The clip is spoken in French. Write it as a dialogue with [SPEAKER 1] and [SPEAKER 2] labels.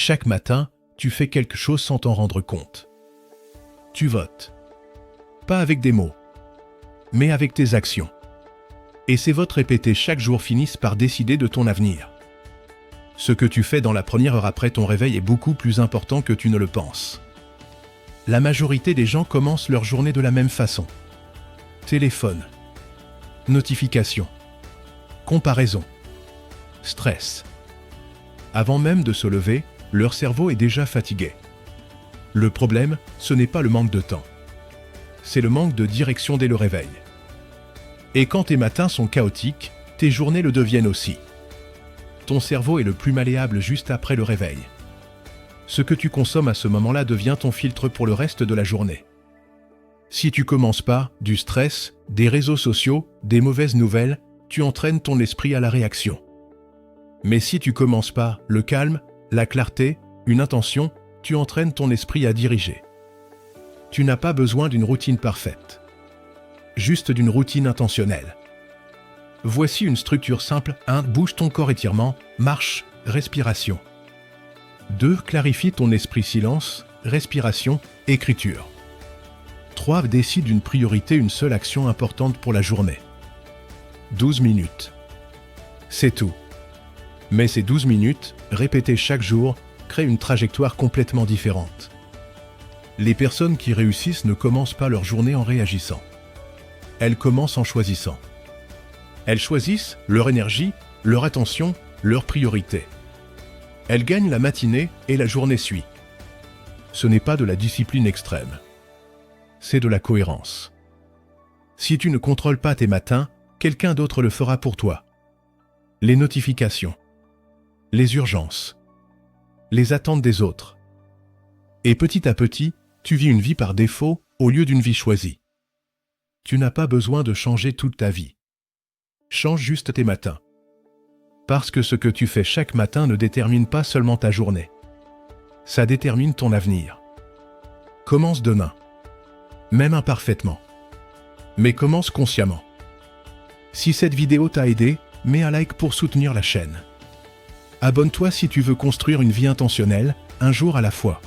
[SPEAKER 1] Chaque matin, tu fais quelque chose sans t'en rendre compte. Tu votes. Pas avec des mots, mais avec tes actions. Et ces votes répétés chaque jour finissent par décider de ton avenir. Ce que tu fais dans la première heure après ton réveil est beaucoup plus important que tu ne le penses. La majorité des gens commencent leur journée de la même façon. Téléphone, notification, comparaison, stress. Avant même de se lever, leur cerveau est déjà fatigué. Le problème, ce n'est pas le manque de temps. C'est le manque de direction dès le réveil. Et quand tes matins sont chaotiques, tes journées le deviennent aussi. Ton cerveau est le plus malléable juste après le réveil. Ce que tu consommes à ce moment-là devient ton filtre pour le reste de la journée. Si tu commences par du stress, des réseaux sociaux, des mauvaises nouvelles, tu entraînes ton esprit à la réaction. Mais si tu commences par le calme, la clarté, une intention, tu entraînes ton esprit à diriger. Tu n'as pas besoin d'une routine parfaite. Juste d'une routine intentionnelle. Voici une structure simple. 1. Bouge ton corps, étirement, marche, respiration. 2. Clarifie ton esprit, silence, respiration, écriture. 3. Décide une priorité, une seule action importante pour la journée. 12 minutes. C'est tout. Mais ces 12 minutes, répétées chaque jour, créent une trajectoire complètement différente. Les personnes qui réussissent ne commencent pas leur journée en réagissant. Elles commencent en choisissant. Elles choisissent leur énergie, leur attention, leur priorité. Elles gagnent la matinée et la journée suit. Ce n'est pas de la discipline extrême. C'est de la cohérence. Si tu ne contrôles pas tes matins, quelqu'un d'autre le fera pour toi. Les notifications, les urgences, les attentes des autres. Et petit à petit, tu vis une vie par défaut au lieu d'une vie choisie. Tu n'as pas besoin de changer toute ta vie. Change juste tes matins. Parce que ce que tu fais chaque matin ne détermine pas seulement ta journée. Ça détermine ton avenir. Commence demain. Même imparfaitement. Mais commence consciemment. Si cette vidéo t'a aidé, mets un like pour soutenir la chaîne. Abonne-toi si tu veux construire une vie intentionnelle, un jour à la fois.